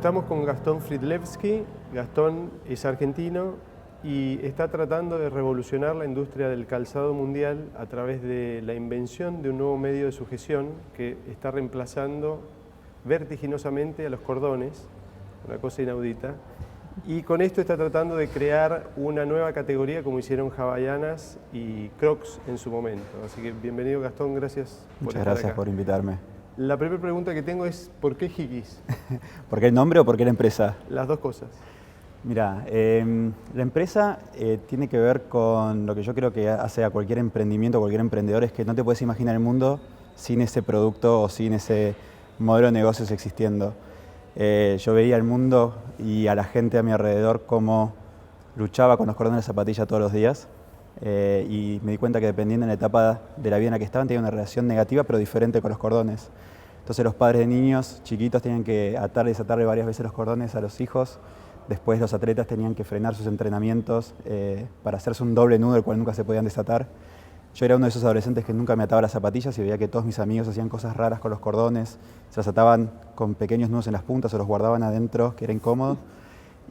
Estamos con Gastón Fridlewski. Gastón es argentino y está tratando de revolucionar la industria del calzado mundial a través de la invención de un nuevo medio de sujeción que está reemplazando vertiginosamente a los cordones, una cosa inaudita. Y con esto está tratando de crear una nueva categoría como hicieron Havaianas y Crocs en su momento. Así que bienvenido, Gastón, gracias por Muchas estar gracias acá. por invitarme. La primera pregunta que tengo es, ¿por qué Hickeys? ¿Por qué el nombre o por qué la empresa? Las dos cosas. Mira, la empresa tiene que ver con lo que yo creo que hace a cualquier emprendimiento, cualquier emprendedor, es que no te puedes imaginar el mundo sin ese producto o sin ese modelo de negocios existiendo. Yo veía el mundo y a la gente a mi alrededor cómo luchaba con los cordones de zapatilla todos los días y me di cuenta que dependiendo de la etapa de la vida en la que estaban tenía una relación negativa pero diferente con los cordones. Entonces los padres de niños chiquitos tenían que atar y desatarle varias veces los cordones a los hijos. Después los atletas tenían que frenar sus entrenamientos para hacerse un doble nudo, el cual nunca se podían desatar. Yo era uno de esos adolescentes que nunca me ataba las zapatillas y veía que todos mis amigos hacían cosas raras con los cordones, se los ataban con pequeños nudos en las puntas o los guardaban adentro, que era incómodo.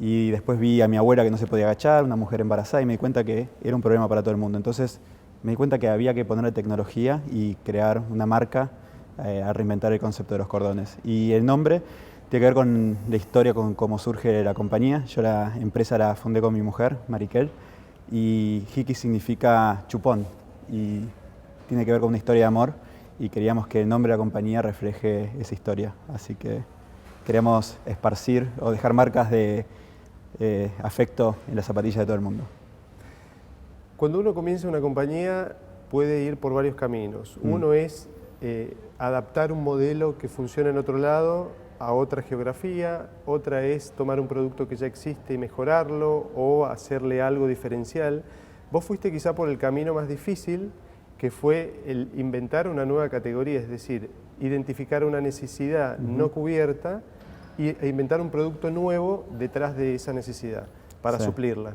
Y después vi a mi abuela que no se podía agachar, una mujer embarazada, y me di cuenta que era un problema para todo el mundo. Entonces me di cuenta que había que ponerle tecnología y crear una marca a reinventar el concepto de los cordones. Y el nombre tiene que ver con la historia, con cómo surge la compañía. Yo la empresa la fundé con mi mujer, Marikel, y Hiki significa chupón y tiene que ver con una historia de amor y queríamos que el nombre de la compañía refleje esa historia. Así que queríamos esparcir o dejar marcas de afecto en las zapatillas de todo el mundo. Cuando uno comienza una compañía puede ir por varios caminos. Uno es adaptar un modelo que funciona en otro lado a otra geografía, otra es tomar un producto que ya existe y mejorarlo o hacerle algo diferencial. Vos fuiste quizá por el camino más difícil, que fue el inventar una nueva categoría, es decir, identificar una necesidad no cubierta e inventar un producto nuevo detrás de esa necesidad para suplirla.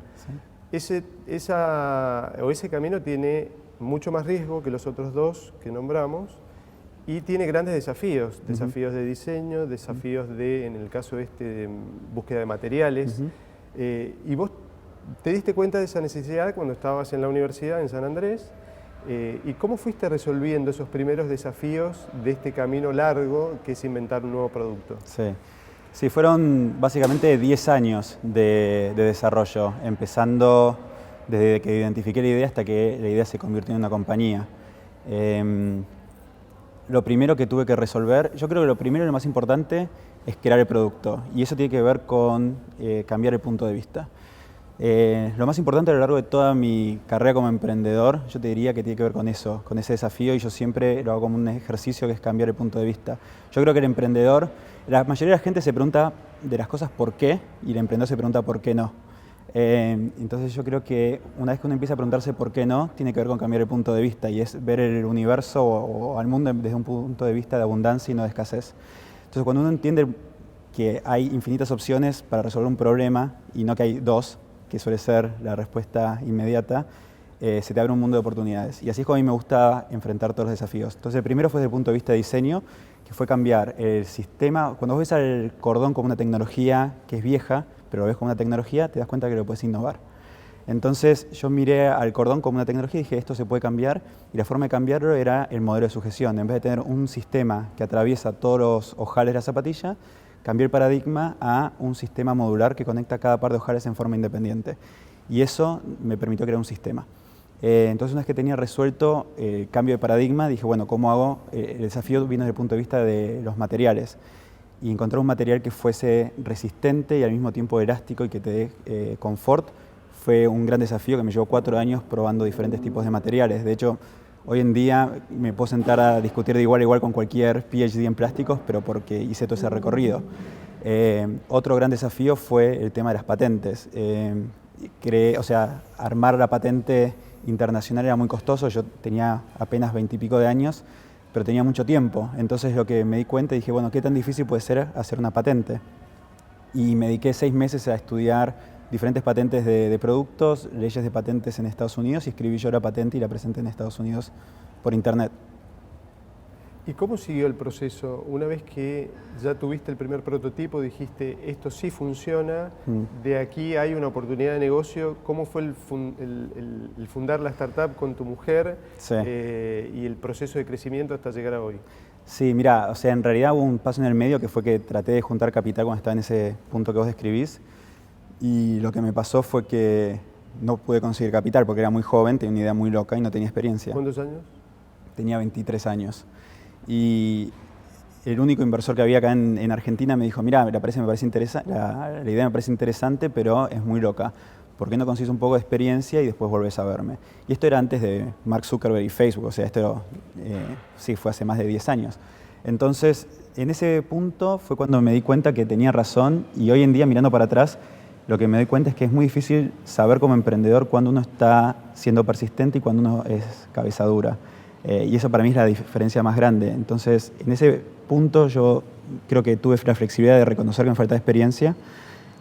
Sí. Ese camino tiene mucho más riesgo que los otros dos que nombramos y tiene grandes desafíos, desafíos de diseño, desafíos de, en el caso de búsqueda de materiales. Y vos te diste cuenta de esa necesidad cuando estabas en la universidad en San Andrés. ¿Y cómo fuiste resolviendo esos primeros desafíos de este camino largo que es inventar un nuevo producto? Sí, fueron básicamente 10 años de desarrollo, empezando desde que identifiqué la idea hasta que la idea se convirtió en una compañía. Lo primero que tuve que resolver, yo creo que lo primero y lo más importante es crear el producto y eso tiene que ver con cambiar el punto de vista. Lo más importante a lo largo de toda mi carrera como emprendedor, yo te diría que tiene que ver con eso, con ese desafío y yo siempre lo hago como un ejercicio que es cambiar el punto de vista. Yo creo que el emprendedor, la mayoría de la gente se pregunta de las cosas por qué y el emprendedor se pregunta por qué no. Entonces yo creo que una vez que uno empieza a preguntarse por qué no, tiene que ver con cambiar el punto de vista y es ver el universo o al mundo desde un punto de vista de abundancia y no de escasez. Entonces cuando uno entiende que hay infinitas opciones para resolver un problema y no que hay dos, que suele ser la respuesta inmediata, se te abre un mundo de oportunidades. Y así es como a mí me gusta enfrentar todos los desafíos. Entonces el primero fue desde el punto de vista de diseño, que fue cambiar el sistema. Cuando vos ves al cordón como una tecnología que es vieja, pero lo ves como una tecnología, te das cuenta que lo puedes innovar. Entonces yo miré al cordón como una tecnología y dije, esto se puede cambiar, y la forma de cambiarlo era el modelo de sujeción. En vez de tener un sistema que atraviesa todos los ojales de la zapatilla, cambié el paradigma a un sistema modular que conecta cada par de ojales en forma independiente. Y eso me permitió crear un sistema. Entonces una vez que tenía resuelto el cambio de paradigma, dije, bueno, ¿cómo hago? El desafío vino desde el punto de vista de los materiales. Y encontrar un material que fuese resistente y al mismo tiempo elástico y que te dé confort fue un gran desafío que me llevó 4 años probando diferentes tipos de materiales. De hecho, hoy en día me puedo sentar a discutir de igual a igual con cualquier PhD en plásticos, pero porque hice todo ese recorrido. Otro gran desafío fue el tema de las patentes. Armar la patente internacional era muy costoso, yo tenía apenas 20 y pico de años, pero tenía mucho tiempo. Entonces lo que me di cuenta, dije, bueno, ¿qué tan difícil puede ser hacer una patente? Y me dediqué 6 meses a estudiar diferentes patentes de productos, leyes de patentes en Estados Unidos y escribí yo la patente y la presenté en Estados Unidos por internet. ¿Y cómo siguió el proceso? Una vez que ya tuviste el primer prototipo, dijiste, esto sí funciona, de aquí hay una oportunidad de negocio. ¿Cómo fue el fundar la startup con tu mujer y el proceso de crecimiento hasta llegar a hoy? Sí, mira, o sea, en realidad hubo un paso en el medio que fue que traté de juntar capital cuando estaba en ese punto que vos describís, y lo que me pasó fue que no pude conseguir capital porque era muy joven, tenía una idea muy loca y no tenía experiencia. ¿Cuántos años? Tenía 23 años. Y el único inversor que había acá en Argentina me dijo, mira, la idea me parece interesante, pero es muy loca. ¿Por qué no consigues un poco de experiencia y después volvés a verme? Y esto era antes de Mark Zuckerberg y Facebook, o sea, esto sí fue hace más de 10 años. Entonces, en ese punto fue cuando me di cuenta que tenía razón, y hoy en día, mirando para atrás, lo que me doy cuenta es que es muy difícil saber como emprendedor cuando uno está siendo persistente y cuando uno es cabeza dura. Y eso para mí es la diferencia más grande. Entonces, en ese punto yo creo que tuve la flexibilidad de reconocer que me faltaba experiencia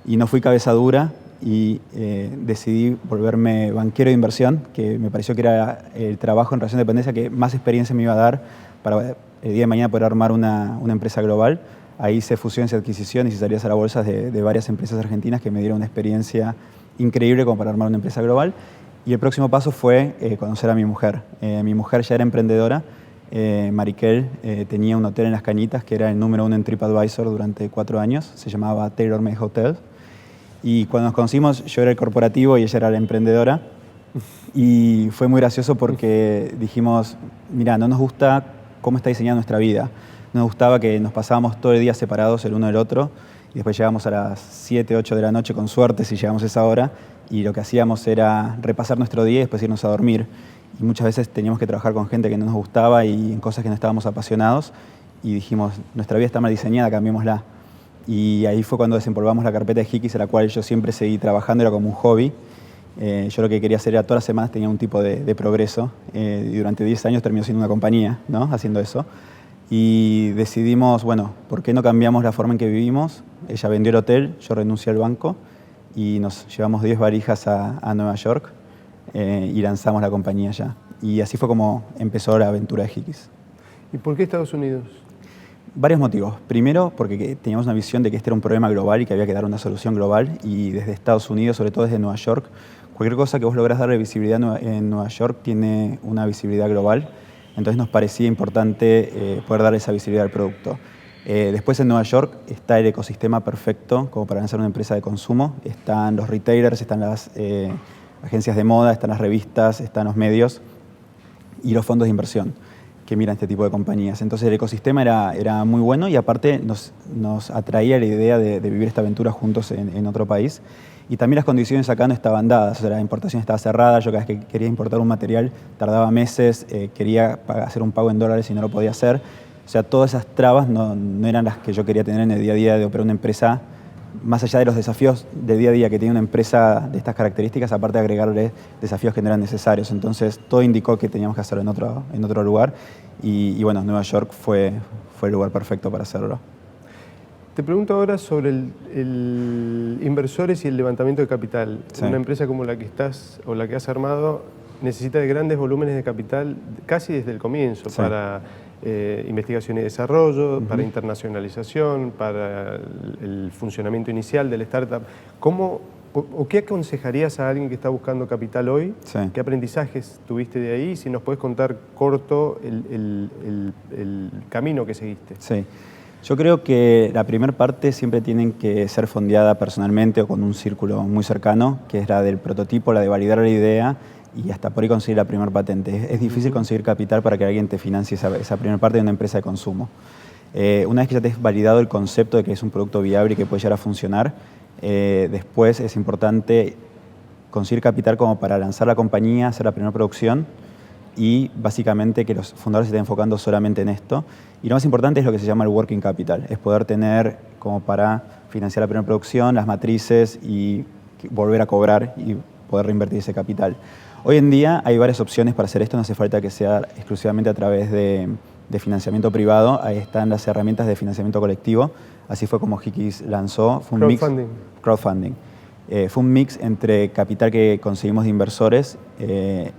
y no fui cabeza dura, y decidí volverme banquero de inversión, que me pareció que era el trabajo en relación de dependencia que más experiencia me iba a dar para el día de mañana poder armar una empresa global. Ahí hice fusiones y adquisiciones y salidas a la bolsa de varias empresas argentinas que me dieron una experiencia increíble como para armar una empresa global. Y el próximo paso fue conocer a mi mujer. Mi mujer ya era emprendedora. Mariquel tenía un hotel en Las Cañitas que era el número 1 en TripAdvisor durante 4 años. Se llamaba Taylor Made Hotel. Y cuando nos conocimos, yo era el corporativo y ella era la emprendedora. Y fue muy gracioso porque dijimos, mira, no nos gusta cómo está diseñada nuestra vida. No nos gustaba que nos pasábamos todo el día separados el uno del otro, y después llegábamos a las 7, 8 de la noche, con suerte, si llegamos a esa hora, y lo que hacíamos era repasar nuestro día y después irnos a dormir. Y muchas veces teníamos que trabajar con gente que no nos gustaba y en cosas que no estábamos apasionados, y dijimos, nuestra vida está mal diseñada, cambiémosla. Y ahí fue cuando desempolvamos la carpeta de Hikis, en la cual yo siempre seguí trabajando, era como un hobby. Yo lo que quería hacer era todas las semanas tenía un tipo de progreso, y durante 10 años terminó siendo una compañía, ¿no? Haciendo eso. Y decidimos, bueno, ¿por qué no cambiamos la forma en que vivimos? Ella vendió el hotel, yo renuncié al banco y nos llevamos 10 valijas a Nueva York y lanzamos la compañía allá. Y así fue como empezó la aventura de Hikis. ¿Y por qué Estados Unidos? Varios motivos. Primero, porque teníamos una visión de que este era un problema global y que había que dar una solución global, y desde Estados Unidos, sobre todo desde Nueva York, cualquier cosa que vos lográs darle visibilidad en Nueva York tiene una visibilidad global. Entonces nos parecía importante poder darle esa visibilidad al producto. Después en Nueva York está el ecosistema perfecto como para lanzar una empresa de consumo. Están los retailers, están las agencias de moda, están las revistas, están los medios y los fondos de inversión que miran este tipo de compañías. Entonces el ecosistema era muy bueno, y aparte nos atraía la idea de vivir esta aventura juntos en otro país. Y también las condiciones acá no estaban dadas, o sea, la importación estaba cerrada. Yo cada vez que quería importar un material tardaba meses, quería hacer un pago en dólares y no lo podía hacer. O sea, todas esas trabas no eran las que yo quería tener en el día a día de operar una empresa, más allá de los desafíos del día a día que tiene una empresa de estas características, aparte de agregarle desafíos que no eran necesarios. Entonces todo indicó que teníamos que hacerlo en otro lugar, y bueno, Nueva York fue el lugar perfecto para hacerlo. Te pregunto ahora sobre el inversores y el levantamiento de capital. Sí. Una empresa como la que estás o la que has armado necesita de grandes volúmenes de capital casi desde el comienzo, sí, para investigación y desarrollo, para internacionalización, para el funcionamiento inicial del startup. ¿Cómo o qué aconsejarías a alguien que está buscando capital hoy? Sí. ¿Qué aprendizajes tuviste de ahí? Si nos puedes contar corto el camino que seguiste. Sí. Yo creo que la primera parte siempre tienen que ser fondeada personalmente o con un círculo muy cercano, que es la del prototipo, la de validar la idea y hasta por ahí conseguir la primera patente. Es difícil conseguir capital para que alguien te financie esa primera parte de una empresa de consumo. Una vez que ya te has validado el concepto de que es un producto viable y que puede llegar a funcionar, después es importante conseguir capital como para lanzar la compañía, hacer la primera producción, y básicamente que los fundadores se estén enfocando solamente en esto. Y lo más importante es lo que se llama el working capital, es poder tener como para financiar la primera producción, las matrices y volver a cobrar y poder reinvertir ese capital. Hoy en día hay varias opciones para hacer esto, no hace falta que sea exclusivamente a través de financiamiento privado. Ahí están las herramientas de financiamiento colectivo, así fue como Hikis lanzó. Fue un crowdfunding. Fue un mix entre capital que conseguimos de inversores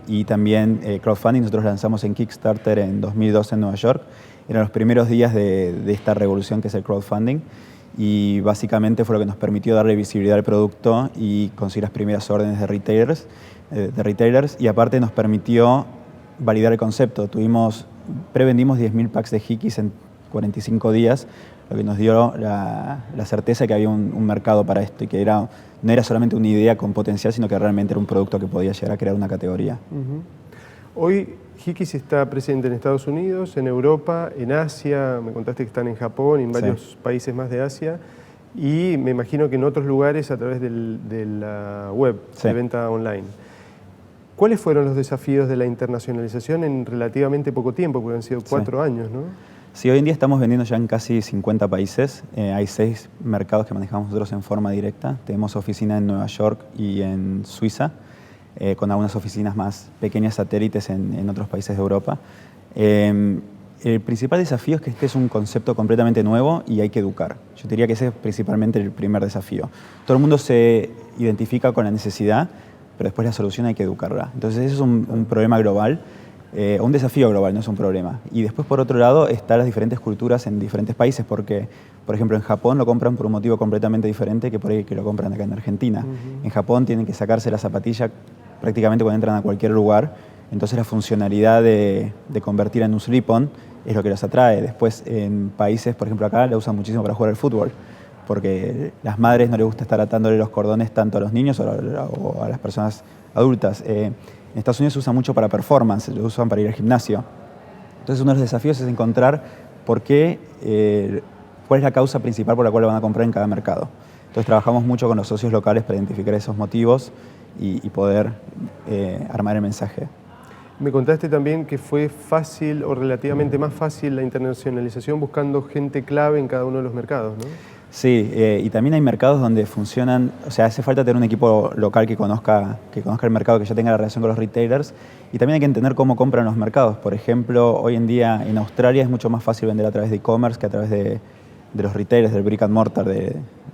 y también crowdfunding. Nosotros lanzamos en Kickstarter en 2012 en Nueva York, eran los primeros días de esta revolución que es el crowdfunding y básicamente fue lo que nos permitió darle visibilidad al producto y conseguir las primeras órdenes de retailers y aparte nos permitió validar el concepto. Prevendimos 10.000 packs de Hikis en 45 días, lo que nos dio la certeza de que había un mercado para esto y que no era solamente una idea con potencial, sino que realmente era un producto que podía llegar a crear una categoría. Hoy Hikis está presente en Estados Unidos, en Europa, en Asia, me contaste que están en Japón y en varios países más de Asia, y me imagino que en otros lugares a través de la web, de venta online. ¿Cuáles fueron los desafíos de la internacionalización en relativamente poco tiempo? Porque han sido 4 años, ¿no? Sí, hoy en día estamos vendiendo ya en casi 50 países. Hay 6 mercados que manejamos nosotros en forma directa. Tenemos oficina en Nueva York y en Suiza, con algunas oficinas más pequeñas satélites en otros países de Europa. El principal desafío es que este es un concepto completamente nuevo y hay que educar. Yo diría que ese es principalmente el primer desafío. Todo el mundo se identifica con la necesidad, pero después la solución hay que educarla. Entonces ese es un problema global, un desafío global, no es un problema. Y después por otro lado están las diferentes culturas en diferentes países, porque por ejemplo en Japón lo compran por un motivo completamente diferente que por ahí que lo compran acá en Argentina. En Japón tienen que sacarse la zapatilla prácticamente cuando entran a cualquier lugar, entonces la funcionalidad de convertir en un slip-on es lo que los atrae. Después en países, por ejemplo acá, la usan muchísimo para jugar al fútbol, porque las madres no les gusta estar atándole los cordones tanto a los niños o a las personas adultas. En Estados Unidos se usa mucho para performance, lo usan para ir al gimnasio. Entonces uno de los desafíos es encontrar cuál es la causa principal por la cual lo van a comprar en cada mercado. Entonces trabajamos mucho con los socios locales para identificar esos motivos y poder armar el mensaje. Me contaste también que fue fácil o relativamente más fácil la internacionalización buscando gente clave en cada uno de los mercados, ¿no? Sí, y también hay mercados donde funcionan, o sea, hace falta tener un equipo local que conozca el mercado, que ya tenga la relación con los retailers, y también hay que entender cómo compran los mercados. Por ejemplo, hoy en día en Australia es mucho más fácil vender a través de e-commerce que a través de los retailers, del brick and mortar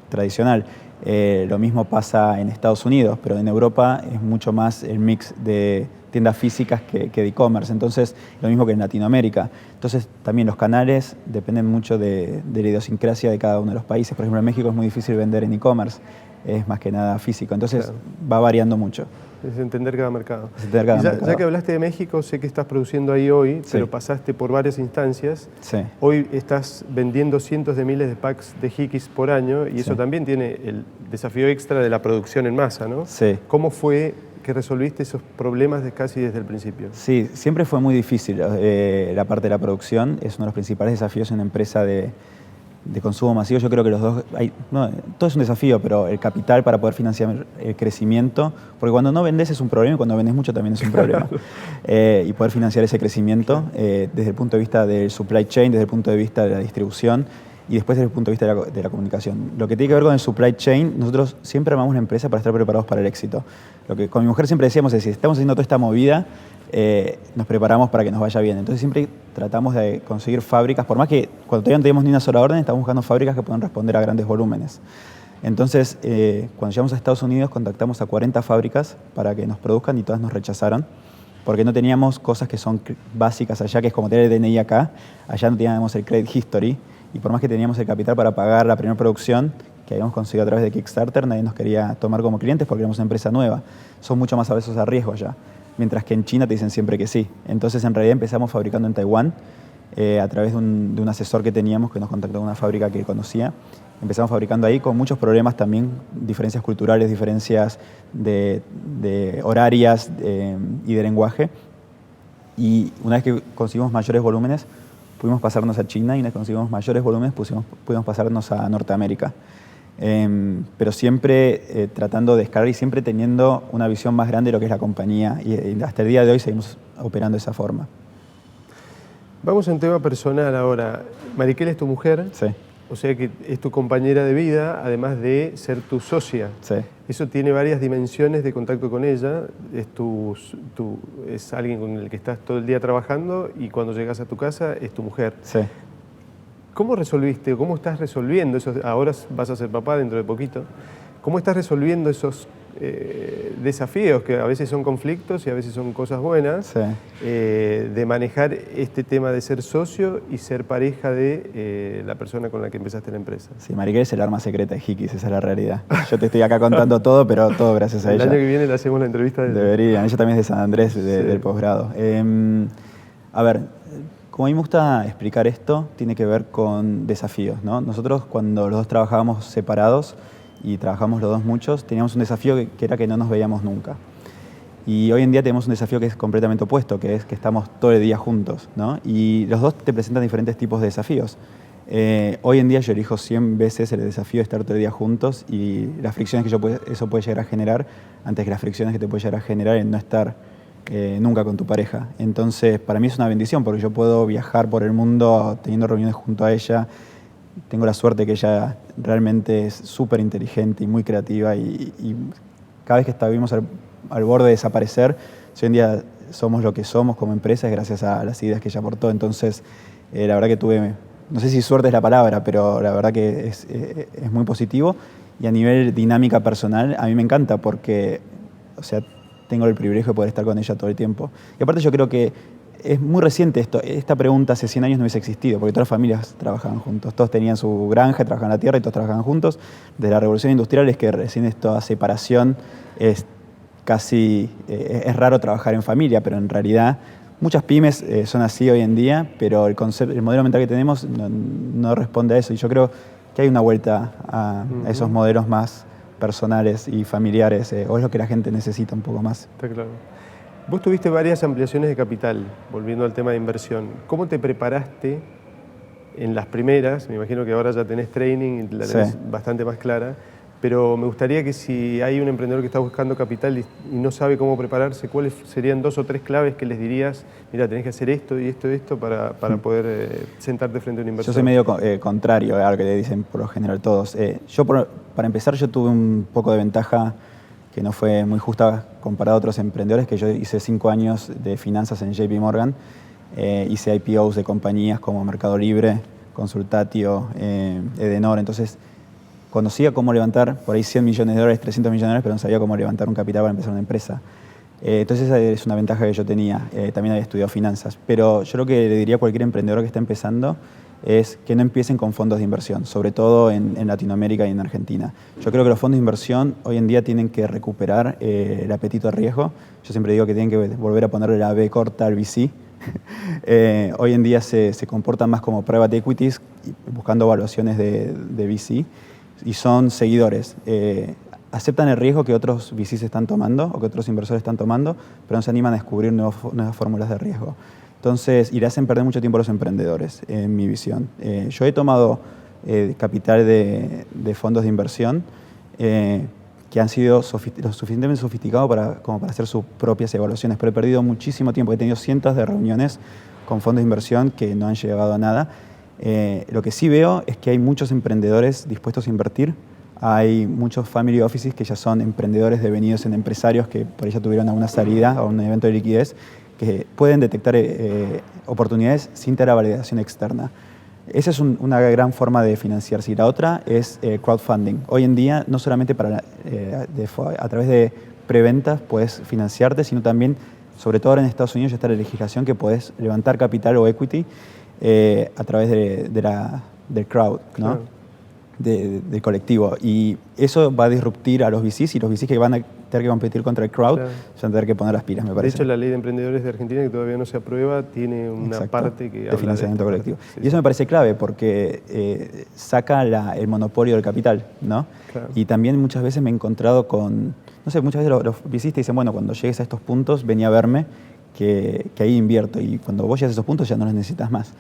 tradicional. Lo mismo pasa en Estados Unidos, pero en Europa es mucho más el mix de tiendas físicas que de e-commerce. Entonces, lo mismo que en Latinoamérica. Entonces, también los canales dependen mucho de la idiosincrasia de cada uno de los países. Por ejemplo, en México es muy difícil vender en e-commerce, es más que nada físico. Entonces, va variando mucho. Es entender cada mercado. Ya que hablaste de México, sé que estás produciendo ahí hoy, pero pasaste por varias instancias. Hoy estás vendiendo cientos de miles de packs de Hikis por año y eso también tiene el desafío extra de la producción en masa, ¿no? ¿Cómo fue que resolviste esos problemas casi desde el principio? Sí, siempre fue muy difícil la parte de la producción. Es uno de los principales desafíos en una empresa de consumo masivo. Yo creo que los dos, todo es un desafío, pero el capital para poder financiar el crecimiento, porque cuando no vendes es un problema y cuando vendes mucho también es un problema. Y poder financiar ese crecimiento desde el punto de vista del supply chain, desde el punto de vista de la distribución y después desde el punto de vista de la comunicación. Lo que tiene que ver con el supply chain, nosotros siempre armamos la empresa para estar preparados para el éxito. Lo que con mi mujer siempre decíamos es, si estamos haciendo toda esta movida, nos preparamos para que nos vaya bien. Entonces siempre tratamos de conseguir fábricas, por más que cuando todavía no teníamos ni una sola orden, estamos buscando fábricas que puedan responder a grandes volúmenes. Entonces, cuando llegamos a Estados Unidos, contactamos a 40 fábricas para que nos produzcan y todas nos rechazaron, porque no teníamos cosas que son básicas allá, que es como tener el DNI acá, allá no teníamos el credit history, y por más que teníamos el capital para pagar la primera producción, que habíamos conseguido a través de Kickstarter, nadie nos quería tomar como clientes porque éramos una empresa nueva. Son mucho más aversos a riesgo allá. Mientras que en China te dicen siempre que sí. Entonces, en realidad empezamos fabricando en Taiwán a través de un asesor que teníamos que nos contactó con una fábrica que conocía. Empezamos fabricando ahí con muchos problemas también, diferencias culturales, diferencias de horarias y de lenguaje. Y una vez que conseguimos mayores volúmenes, pudimos pasarnos a China y una vez que conseguimos mayores volúmenes, pudimos pasarnos a Norteamérica. Pero siempre tratando de escalar y siempre teniendo una visión más grande de lo que es la compañía y hasta el día de hoy seguimos operando de esa forma. Vamos a un tema personal ahora. Mariquel es tu mujer, o sea que es tu compañera de vida, además de ser tu socia. Eso tiene varias dimensiones de contacto con ella, es alguien con el que estás todo el día trabajando y cuando llegas a tu casa es tu mujer. ¿Cómo resolviste o cómo estás resolviendo eso? Ahora vas a ser papá dentro de poquito. ¿Cómo estás resolviendo esos desafíos, que a veces son conflictos y a veces son cosas buenas, Sí. De manejar este tema de ser socio y ser pareja de la persona con la que empezaste la empresa. Sí, Mariquel es el arma secreta de Hikis, esa es la realidad. Yo te estoy acá contando todo, pero todo gracias a El ella. año que viene le hacemos la entrevista. Deberían, ella también es de San Andrés, del posgrado. A ver, como a mí me gusta explicar esto, tiene que ver con desafíos, ¿no? Nosotros cuando los dos trabajábamos separados y trabajamos los dos muchos, teníamos un desafío que era que no nos veíamos nunca. Y hoy en día tenemos un desafío que es completamente opuesto, que es que estamos todo el día juntos, ¿no? Y los dos te presentan diferentes tipos de desafíos. Hoy en día yo elijo 100 veces el desafío de estar todo el día juntos y las fricciones que eso puede llegar a generar antes que las fricciones que te puede llegar a generar en no estar nunca con tu pareja. Entonces, para mí es una bendición porque yo puedo viajar por el mundo teniendo reuniones junto a ella. Tengo la suerte que ella realmente es súper inteligente y muy creativa y cada vez que estuvimos al borde de desaparecer, si hoy en día somos lo que somos como empresa es gracias a las ideas que ella aportó. Entonces, la verdad que tuve, no sé si suerte es la palabra, pero la verdad que es muy positivo. Y a nivel dinámica personal, a mí me encanta porque, o sea, tengo el privilegio de poder estar con ella todo el tiempo. Y aparte yo creo que es muy reciente esto. Esta pregunta hace 100 años no hubiese existido, porque todas las familias trabajaban juntos. Todos tenían su granja, trabajaban en la tierra y todos trabajaban juntos. Desde la revolución industrial es que recién esta separación es casi... es raro trabajar en familia, pero en realidad muchas pymes son así hoy en día, pero el modelo mental que tenemos no responde a eso. Y yo creo que hay una vuelta a esos modelos más personales y familiares, o es lo que la gente necesita un poco más. Está claro. Vos tuviste varias ampliaciones de capital, volviendo al tema de inversión. ¿Cómo te preparaste en las primeras? Me imagino que ahora ya tenés training y la tenés bastante más clara, pero me gustaría que si hay un emprendedor que está buscando capital y no sabe cómo prepararse, ¿cuáles serían 2 o 3 claves que les dirías, mira, tenés que hacer esto y esto y esto para poder sentarte frente a un inversor? Yo soy medio contrario a lo que le dicen por lo general todos. Para empezar, yo tuve un poco de ventaja que no fue muy justa comparado a otros emprendedores, que yo hice 5 años de finanzas en JP Morgan, hice IPOs de compañías como Mercado Libre, Consultatio, Edenor, entonces conocía cómo levantar por ahí $100 millones, 300 millones, pero no sabía cómo levantar un capital para empezar una empresa. Entonces esa es una ventaja que yo tenía. También había estudiado finanzas. Pero yo lo que le diría a cualquier emprendedor que está empezando es que no empiecen con fondos de inversión, sobre todo en Latinoamérica y en Argentina. Yo creo que los fondos de inversión hoy en día tienen que recuperar el apetito al riesgo. Yo siempre digo que tienen que volver a ponerle la B corta al VC. Hoy en día se comportan más como private equities, buscando evaluaciones de VC, y son seguidores. Aceptan el riesgo que otros VCs están tomando o que otros inversores están tomando, pero no se animan a descubrir nuevas fórmulas de riesgo. Entonces, y le hacen perder mucho tiempo a los emprendedores, en mi visión. Yo he tomado capital de fondos de inversión que han sido lo suficientemente sofisticados como para hacer sus propias evaluaciones, pero he perdido muchísimo tiempo. He tenido cientos de reuniones con fondos de inversión que no han llegado a nada. Lo que sí veo es que hay muchos emprendedores dispuestos a invertir. Hay muchos family offices que ya son emprendedores devenidos en empresarios que por ahí ya tuvieron alguna salida o un evento de liquidez, que pueden detectar oportunidades sin tener validación externa. Esa es una gran forma de financiarse. Y la otra es crowdfunding. Hoy en día, no solamente a través de preventas puedes financiarte, sino también, sobre todo ahora en Estados Unidos, ya está la legislación que puedes levantar capital o equity a través del crowd, ¿no? Claro. Del colectivo. Y eso va a disruptir a los VCs, y los VCs que van a tener que competir contra el crowd, Claro. se van a tener que poner las pilas, me parece. De hecho, la ley de emprendedores de Argentina, que todavía no se aprueba, tiene una parte que de financiamiento colectivo. Sí, y eso me parece clave porque saca el monopolio del capital, ¿no? Claro. Y también muchas veces me he encontrado con, no sé, muchas veces los VCs te dicen, bueno, cuando llegues a estos puntos, vení a verme, que ahí invierto. Y cuando vos llegas a esos puntos ya no los necesitas más.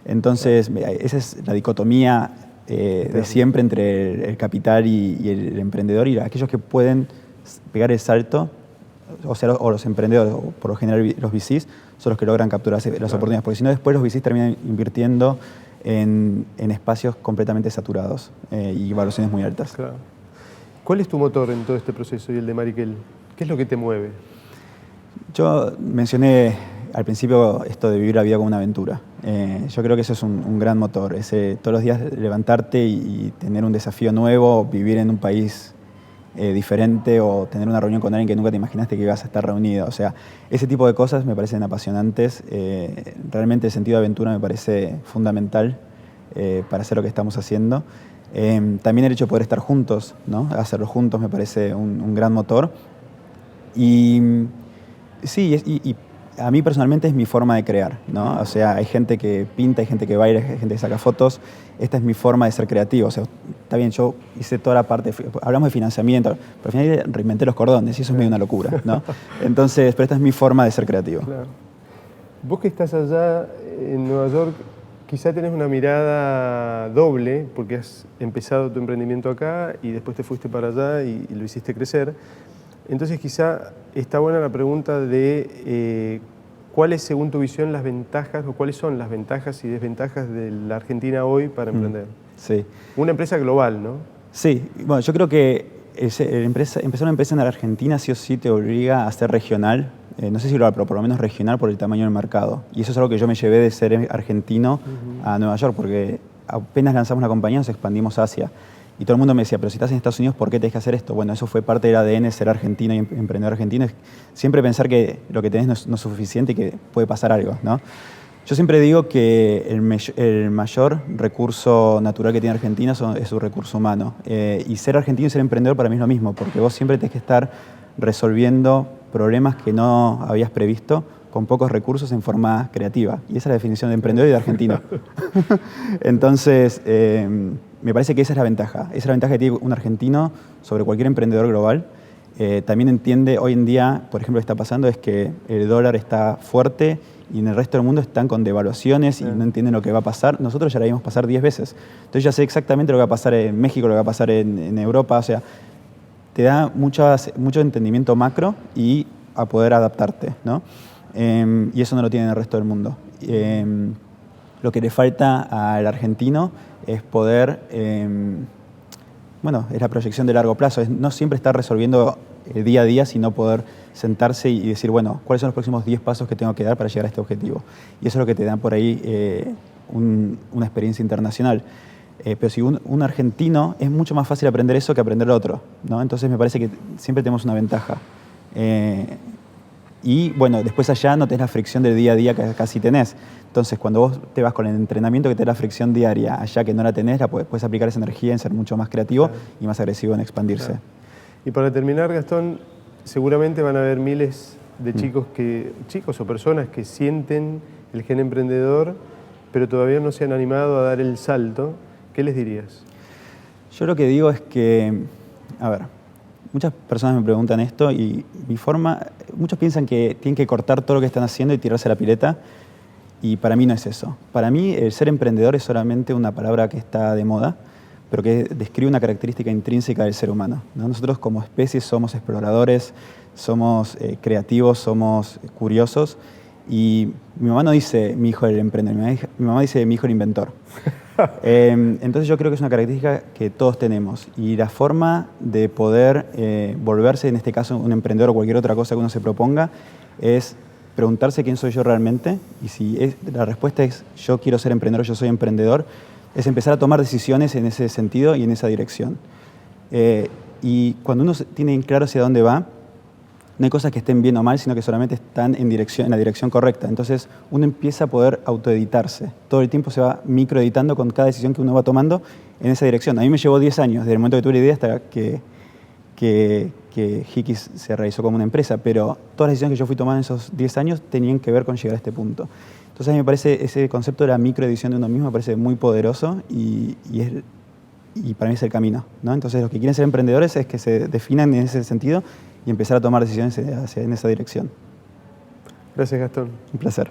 Entonces, esa es la dicotomía de siempre entre el capital y el emprendedor, y aquellos que pueden pegar el salto, o los emprendedores, o por lo general los VCs, son los que logran capturar las oportunidades, porque si no después los VCs terminan invirtiendo en espacios completamente saturados y evaluaciones muy altas. Claro. ¿Cuál es tu motor en todo este proceso y el de Mariquel? ¿Qué es lo que te mueve? Yo mencioné al principio esto de vivir la vida como una aventura. Yo creo que eso es un gran motor, todos los días levantarte y tener un desafío nuevo, vivir en un país diferente o tener una reunión con alguien que nunca te imaginaste que ibas a estar reunido. O sea, ese tipo de cosas me parecen apasionantes. Realmente el sentido de aventura me parece fundamental para hacer lo que estamos haciendo. También el hecho de poder estar juntos, ¿no? Hacerlo juntos me parece un gran motor. Y sí, y a mí personalmente es mi forma de crear, ¿no? O sea, hay gente que pinta, hay gente que baila, hay gente que saca fotos. Esta es mi forma de ser creativo. O sea, está bien, yo hice toda la parte, hablamos de financiamiento, pero al final reinventé los cordones y eso es medio una locura, ¿no? Entonces, pero esta es mi forma de ser creativo. Claro. Vos que estás allá en Nueva York, quizá tenés una mirada doble, porque has empezado tu emprendimiento acá y después te fuiste para allá y lo hiciste crecer. Entonces quizá está buena la pregunta de cuáles, según tu visión, las ventajas o cuáles son las ventajas y desventajas de la Argentina hoy para emprender. Sí. Una empresa global, ¿no? Sí, bueno, yo creo que empezar una empresa en la Argentina sí o sí te obliga a ser regional. No sé si global, pero por lo menos regional por el tamaño del mercado. Y eso es algo que yo me llevé de ser argentino a Nueva York, porque apenas lanzamos la compañía nos expandimos a Asia. Y todo el mundo me decía, pero si estás en Estados Unidos, ¿por qué tenés que hacer esto? Bueno, eso fue parte del ADN, ser argentino y emprendedor argentino. Es siempre pensar que lo que tenés no es suficiente y que puede pasar algo, ¿no? Yo siempre digo que el mayor recurso natural que tiene Argentina es su recurso humano. Y ser argentino y ser emprendedor para mí es lo mismo, porque vos siempre tenés que estar resolviendo problemas que no habías previsto con pocos recursos en forma creativa. Y esa es la definición de emprendedor y de argentino. Entonces, me parece que esa es la ventaja. Esa es la ventaja que tiene un argentino sobre cualquier emprendedor global. También entiende, hoy en día, por ejemplo, lo que está pasando es que el dólar está fuerte y en el resto del mundo están con devaluaciones y no entienden lo que va a pasar. Nosotros ya la vimos pasar 10 veces. Entonces ya sé exactamente lo que va a pasar en México, lo que va a pasar en Europa. O sea, te da mucho entendimiento macro y a poder adaptarte, ¿no? Y eso no lo tiene en el resto del mundo. Lo que le falta al argentino es poder, bueno, es la proyección de largo plazo, es no siempre estar resolviendo día a día, sino poder sentarse y decir, bueno, ¿cuáles son los próximos 10 pasos que tengo que dar para llegar a este objetivo? Y eso es lo que te da por ahí una experiencia internacional. Pero si un argentino, es mucho más fácil aprender eso que aprender lo otro, ¿no? Entonces me parece que siempre tenemos una ventaja. Y bueno, después allá no tenés la fricción del día a día que acá sí tenés. Entonces, cuando vos te vas con el entrenamiento que te da la fricción diaria, allá que no la tenés, puedes aplicar esa energía en ser mucho más creativo y más agresivo en expandirse. Claro. Y para terminar, Gastón, seguramente van a haber miles de chicos o personas que sienten el gen emprendedor, pero todavía no se han animado a dar el salto. ¿Qué les dirías? Yo lo que digo es que, a ver, muchas personas me preguntan esto y muchos piensan que tienen que cortar todo lo que están haciendo y tirarse a la pileta. Y para mí no es eso. Para mí el ser emprendedor es solamente una palabra que está de moda, pero que describe una característica intrínseca del ser humano, ¿no? Nosotros como especie somos exploradores, somos creativos, somos curiosos. Y mi mamá no dice mi hijo el emprendedor, mi mamá dice mi hijo el inventor. Entonces yo creo que es una característica que todos tenemos. Y la forma de poder volverse, en este caso, un emprendedor o cualquier otra cosa que uno se proponga, es preguntarse quién soy yo realmente, y si la respuesta es yo quiero ser emprendedor, yo soy emprendedor, es empezar a tomar decisiones en ese sentido y en esa dirección. Y cuando uno tiene claro hacia dónde va, no hay cosas que estén bien o mal, sino que solamente están en la dirección correcta. Entonces uno empieza a poder autoeditarse. Todo el tiempo se va microeditando con cada decisión que uno va tomando en esa dirección. A mí me llevó 10 años, desde el momento que tuve la idea hasta que Hikis se realizó como una empresa, pero todas las decisiones que yo fui tomando en esos 10 años tenían que ver con llegar a este punto. Entonces a mí me parece ese concepto de la microedición de uno mismo me parece muy poderoso y para mí es el camino, ¿no? Entonces los que quieren ser emprendedores es que se definan en ese sentido y empezar a tomar decisiones en esa dirección. Gracias, Gastón. Un placer.